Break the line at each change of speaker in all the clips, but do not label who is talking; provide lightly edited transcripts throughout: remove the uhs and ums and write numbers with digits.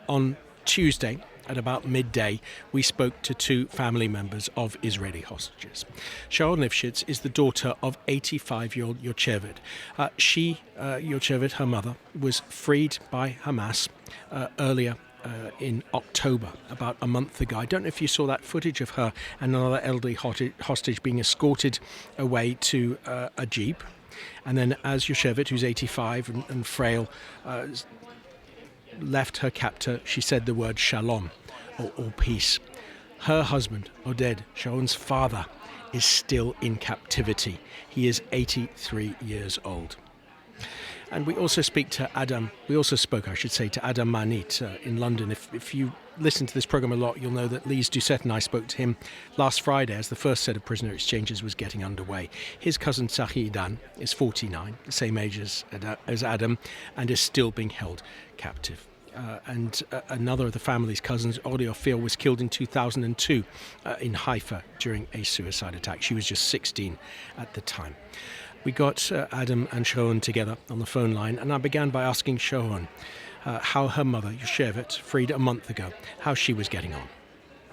On Tuesday, at about midday, we spoke to two family members of Israeli hostages. Sharone Lifschitz is the daughter of 85-year-old Yocheved. Yocheved, her mother, was freed by Hamas earlier in October, about a month ago. I don't know if you saw that footage of her and another elderly hostage being escorted away to a jeep. And then as Yocheved, who's 85 and frail, left her captor, she said the word shalom, or peace. Her husband, Oded, Sharon's father, is still in captivity. He is 83 years old. And we also spoke, to Adam Manit in London. If you listen to this program a lot, you'll know that Lise Doucette and I spoke to him last Friday as the first set of prisoner exchanges was getting underway. His cousin Tzachi Idan is 49, the same age as Adam, and is still being held captive. And another of the family's cousins, Ori Ophir, was killed in 2002 in Haifa during a suicide attack. She was just 16 at the time. We got Adam and Sharone together on the phone line, and I began by asking Sharone how her mother, Yocheved, freed a month ago, how she was getting on.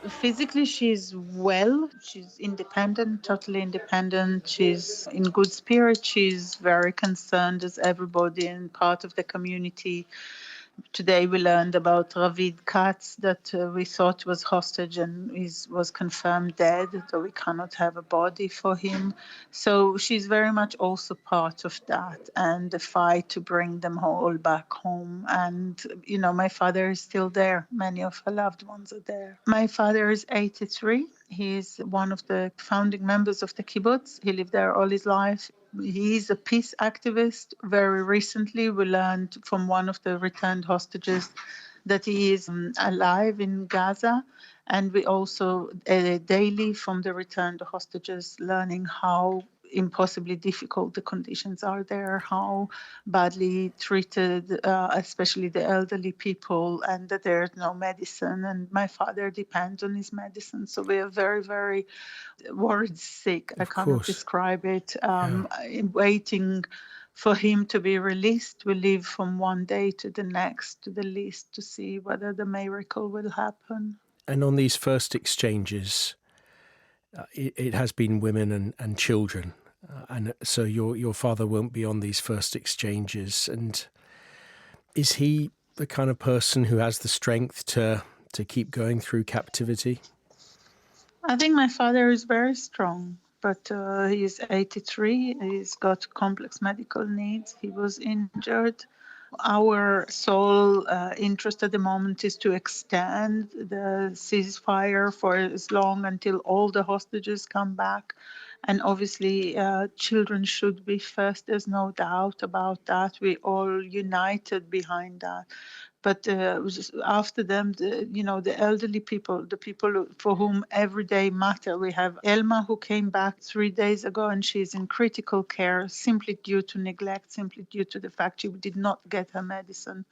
Physically, she's well. She's independent, totally independent. She's in good spirit. She's very concerned as everybody and part of the community. Today we learned about Ravid Katz that we thought was hostage and was confirmed dead, so we cannot have a body for him. So she's very much also part of that and the fight to bring them all back home. And, my father is still there. Many of her loved ones are there. My father is 83. He's one of the founding members of the kibbutz. He lived there all his life. He is a peace activist. Very recently, we learned from one of the returned hostages that he is alive in Gaza. And we also daily from the returned hostages learning how impossibly difficult the conditions are there, how badly treated, especially the elderly people, and that there's no medicine. And my father depends on his medicine. So we are very, very worried sick. I cannot describe it. Waiting for him to be released. We live from one day to the next to the list to see whether the miracle will happen.
And on these first exchanges, it has been women and children. And so your father won't be on these first exchanges. And is he the kind of person who has the strength to keep going through captivity?
I think my father is very strong, but he's 83. He's got complex medical needs. He was injured. Our sole interest at the moment is to extend the ceasefire for as long until all the hostages come back. And obviously, children should be first. There's no doubt about that. We all united behind that. But after them, the elderly people, the people for whom every day matter. We have Elma, who came back 3 days ago, and she's in critical care simply due to neglect, simply due to the fact she did not get her medicine.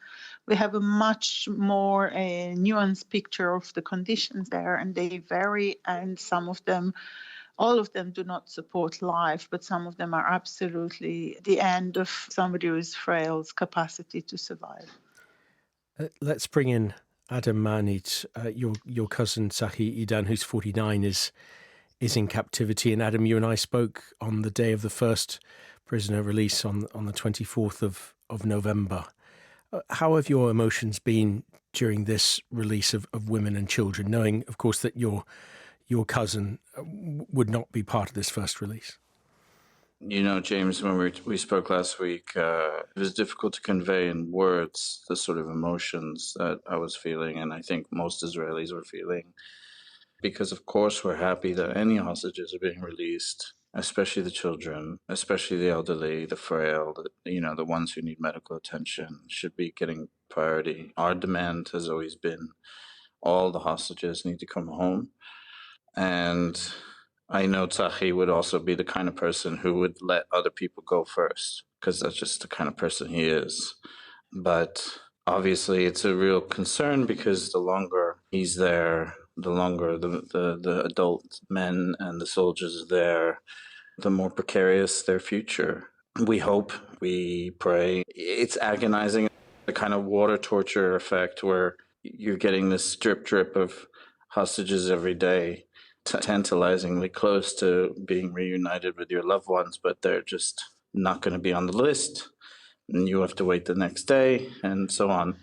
We have a much more nuanced picture of the conditions there, and they vary, and some of them, all of them do not support life, but some of them are absolutely the end of somebody who is frail's capacity to survive.
Let's bring in Adam Manit, your cousin Tzachi Idan, who's 49, is in captivity. And Adam, you and I spoke on the day of the first prisoner release on the 24th of November. How have your emotions been during this release of women and children, knowing, of course, that your cousin would not be part of this first release?
James, when we spoke last week, it was difficult to convey in words the sort of emotions that I was feeling, and I think most Israelis were feeling. Because, of course, we're happy that any hostages are being released, especially the children, especially the elderly, the frail, the ones who need medical attention should be getting priority. Our demand has always been all the hostages need to come home. And I know Tzachi would also be the kind of person who would let other people go first, because that's just the kind of person he is. But obviously it's a real concern because the longer he's there, the longer the adult men and the soldiers are there, the more precarious their future. We hope, we pray. It's agonizing, the kind of water torture effect where you're getting this drip of hostages every day, tantalizingly close to being reunited with your loved ones, but they're just not going to be on the list. And you have to wait the next day and so on.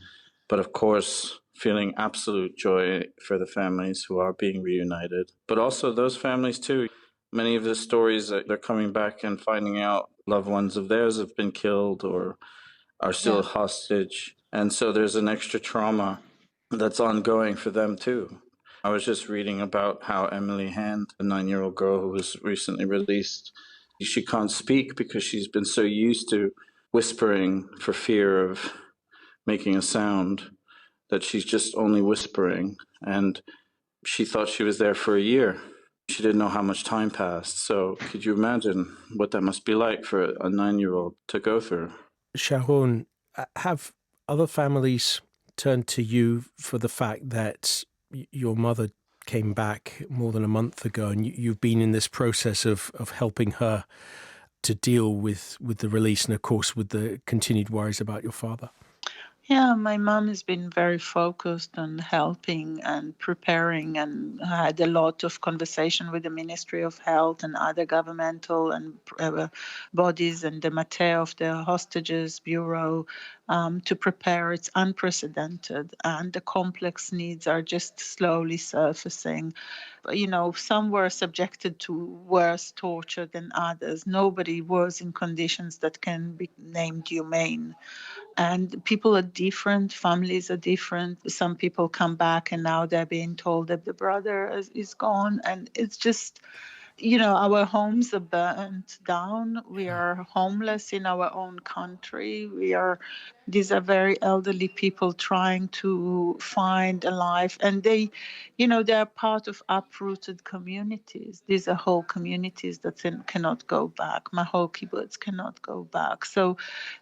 But of course, feeling absolute joy for the families who are being reunited, but also those families too. Many of the stories that they're coming back and finding out loved ones of theirs have been killed or are still
Yeah.
hostage. And so there's an extra trauma that's ongoing for them too. I was just reading about how Emily Hand, a 9-year-old girl who was recently released, she can't speak because she's been so used to whispering for fear of making a sound that she's just only whispering. And she thought she was there for a year. She didn't know how much time passed. So could you imagine what that must be like for a 9-year-old to go through?
Sharone, have other families turned to you for the fact that your mother came back more than a month ago, and you've been in this process of helping her to deal with the release and, of course, with the continued worries about your father?
Yeah, my mom has been very focused on helping and preparing, and had a lot of conversation with the Ministry of Health and other governmental and bodies and the Mate of the Hostages Bureau to prepare. It's unprecedented, and the complex needs are just slowly surfacing. You know, some were subjected to worse torture than others. Nobody was in conditions that can be named humane, and people are different, families are different. Some people come back and now they're being told that the brother is gone, and it's just, you know, our homes are burnt down. We are homeless in our own country. These are very elderly people trying to find a life. And they, you know, they're part of uprooted communities. These are whole communities that cannot go back. My whole kibbutz cannot go back. So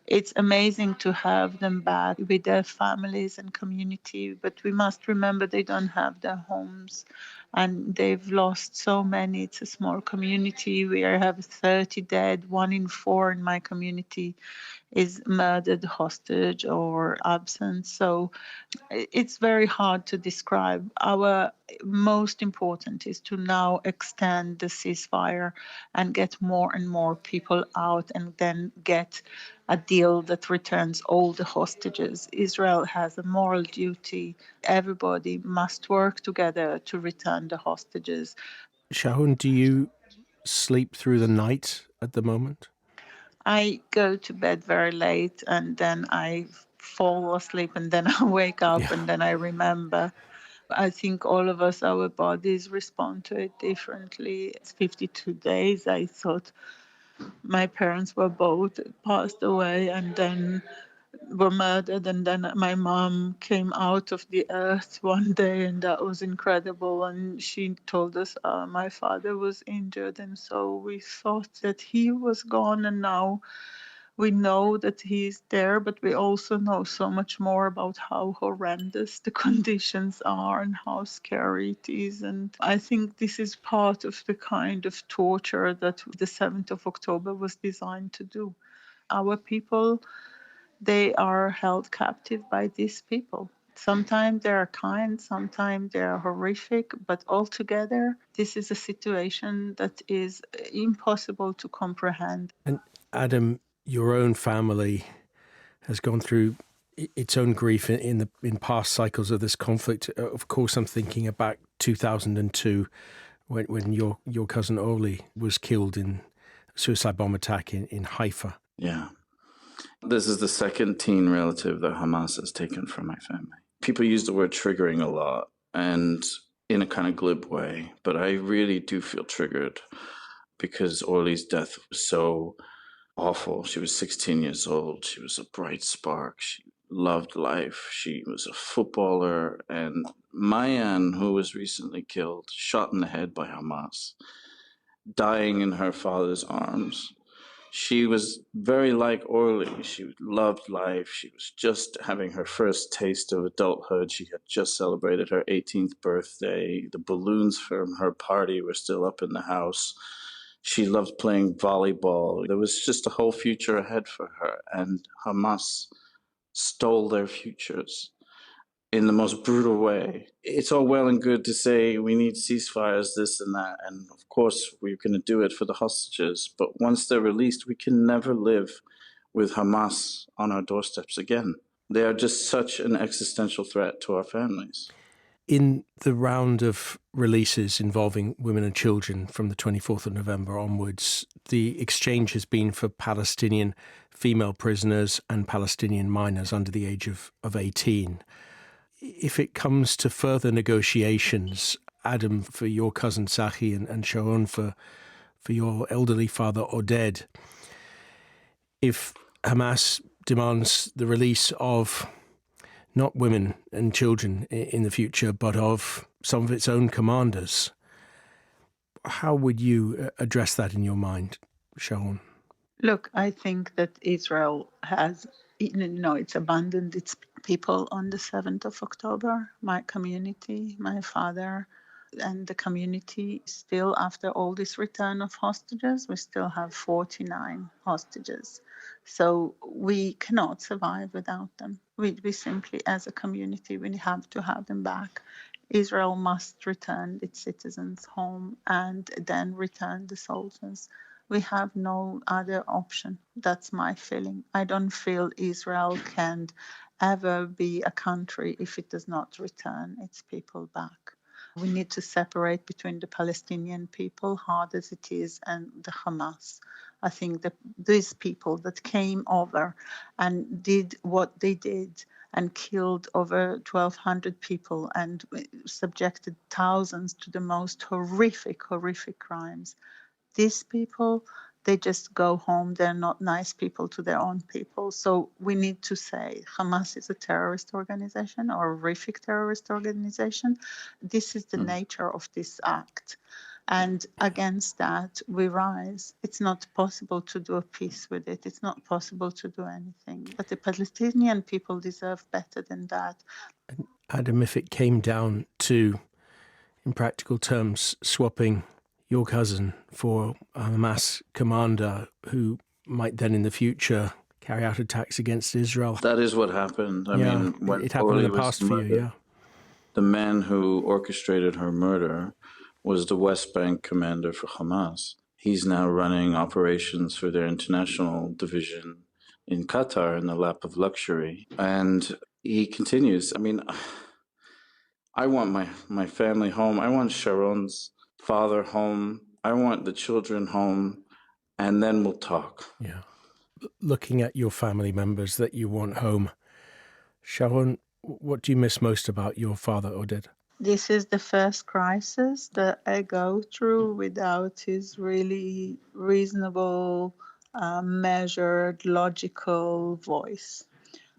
it's amazing to have them back with their families and community. But we must remember they don't have their homes, and they've lost so many. It's a small community. We have 30 dead. 1 in 4 in my community is murdered, hostage, or absent. So it's very hard to describe. Our most important is to now extend the ceasefire and get more and more people out, and then get a deal that returns all the hostages. Israel has a moral duty. Everybody must work together to return the hostages.
Sharon, do you sleep through the night at the moment?
I go to bed very late, and then I fall asleep, and then I wake up,
Yeah.
and then I remember. I think all of us, our bodies respond to it differently. It's 52 days. I thought my parents were both passed away and then were murdered. And then my mom came out of the earth one day, and that was incredible. And she told us my father was injured. And so we thought that he was gone, and now we know that he's there, but we also know so much more about how horrendous the conditions are and how scary it is. And I think this is part of the kind of torture that the 7th of October was designed to do. Our people, they are held captive by these people. Sometimes they are kind, sometimes they are horrific, but altogether, this is a situation that is impossible to comprehend.
And Adam, your own family has gone through its own grief in past cycles of this conflict. Of course, I'm thinking about 2002, when your cousin Oli was killed in a suicide bomb attack in Haifa.
Yeah. This is the second teen relative that Hamas has taken from my family. People use the word triggering a lot, and in a kind of glib way, but I really do feel triggered because Orly's death was so awful. She was 16 years old. She was a bright spark. She loved life. She was a footballer. And Mayan, who was recently killed, shot in the head by Hamas, dying in her father's arms. She was very like Orly. She loved life. She was just having her first taste of adulthood. She had just celebrated her 18th birthday. The balloons from her party were still up in the house. She loved playing volleyball. There was just a whole future ahead for her, and Hamas stole their futures. in the most brutal way. It's all well and good to say we need ceasefires, this and that, and of course we're going to do it for the hostages, but once they're released, we can never live with Hamas on our doorsteps again. They are just such an existential threat to our families.
In the round of releases involving women and children from the 24th of November onwards, the exchange has been for Palestinian female prisoners and Palestinian minors under the age of 18. If it comes to further negotiations, Adam, for your cousin Sahi, and Sharone for your elderly father Oded, if Hamas demands the release of not women and children in the future, but of some of its own commanders, how would you address that in your mind, Sharone?
Look, I think that Israel has, it's abandoned its people on the 7th of October. My community, my father, and the community still, after all this return of hostages, we still have 49 hostages. So we cannot survive without them. We simply, as a community, we have to have them back. Israel must return its citizens home and then return the soldiers. We have no other option. That's my feeling. I don't feel Israel can ever be a country if it does not return its people back. We need to separate between the Palestinian people, hard as it is, and the Hamas. I think that these people that came over and did what they did and killed over 1,200 people and subjected thousands to the most horrific crimes. These people, they just go home. They're not nice people to their own people. So we need to say Hamas is a terrorist organization or a horrific terrorist organization. This is the nature of this act. And against that, we rise. It's not possible to do a peace with it. It's not possible to do anything. But the Palestinian people deserve better than that.
Adam, if it came down to, in practical terms, swapping your cousin for a Hamas commander who might then in the future carry out attacks against Israel.
That is what happened. I mean, when
it happened in the
Orly
past
was
for
murdered,
you, yeah.
the man who orchestrated her murder was the West Bank commander for Hamas. He's now running operations for their international division in Qatar in the lap of luxury. And he continues. I mean, I want my family home. I want Sharon's father home. I want the children home. And then we'll talk.
Yeah. Looking at your family members that you want home, Sharone, what do you miss most about your father, Oded?
This is the first crisis that I go through without his really reasonable, measured, logical voice.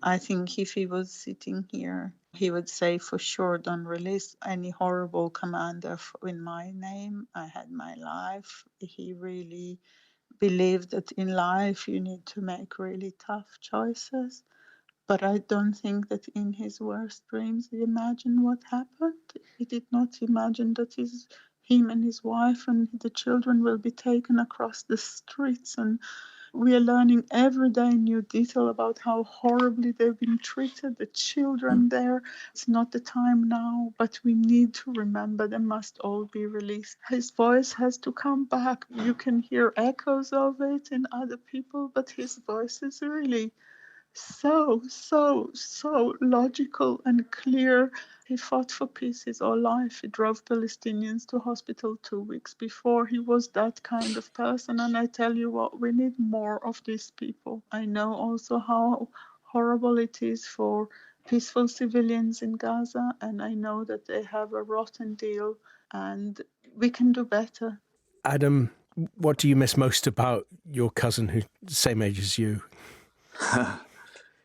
I think if he was sitting here, he would say for sure, don't release any horrible commander in my name. I had my life. He really believed that in life you need to make really tough choices. But I don't think that in his worst dreams he imagined what happened. He did not imagine that him and his wife and the children will be taken across the streets, and we are learning every day new detail about how horribly they've been treated, the children there. It's not the time now, but we need to remember they must all be released. His voice has to come back. You can hear echoes of it in other people, but his voice is really so logical and clear. He fought for peace his whole life. He drove Palestinians to hospital 2 weeks before. He was that kind of person. And I tell you what, we need more of these people. I know also how horrible it is for peaceful civilians in Gaza. And I know that they have a rotten deal and we can do better.
Adam, what do you miss most about your cousin who's the same age as you?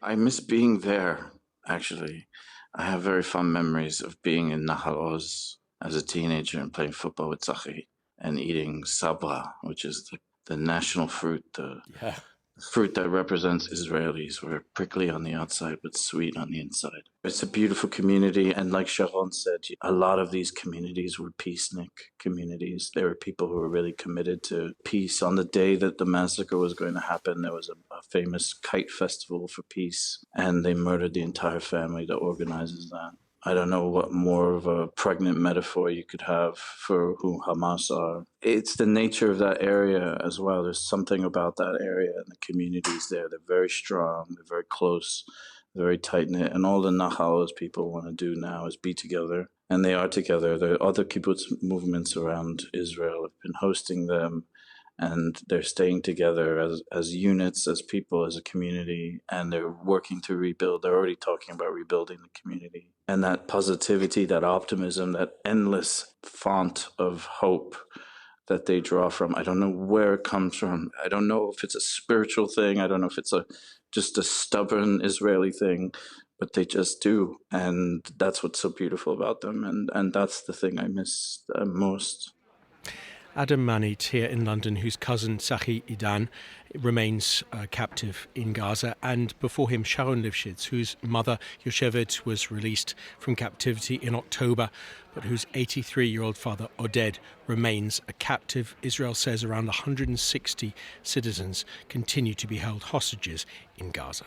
I miss being there, actually. I have very fond memories of being in Nahal Oz as a teenager and playing football with Zahi and eating sabra, which is the national fruit, the fruit that represents Israelis. We're prickly on the outside, but sweet on the inside. It's a beautiful community. And like Sharone said, a lot of these communities were peacenik communities. There were people who were really committed to peace. On the day that the massacre was going to happen, there was a famous kite festival for peace, and they murdered the entire family that organizes that. I don't know what more of a pregnant metaphor you could have for who Hamas are. It's the nature of that area as well. There's something about that area and the communities there. They're very strong, they're very close, very tight-knit. And all the Nahalas people want to do now is be together. And they are together. There are other kibbutz movements around Israel have been hosting them, and they're staying together as units, as people, as a community, and they're working to rebuild. They're already talking about rebuilding the community. And that positivity, that optimism, that endless font of hope that they draw from, I don't know where it comes from. I don't know if it's a spiritual thing. I don't know if it's just a stubborn Israeli thing, but they just do. And that's what's so beautiful about them. And that's the thing I miss most.
Adam Manit here in London, whose cousin Tzachi Idan remains captive in Gaza, and before him Sharone Lifschitz, whose mother Yoshevet was released from captivity in October, but whose 83-year-old father Oded remains a captive. Israel says around 160 citizens continue to be held hostages in Gaza.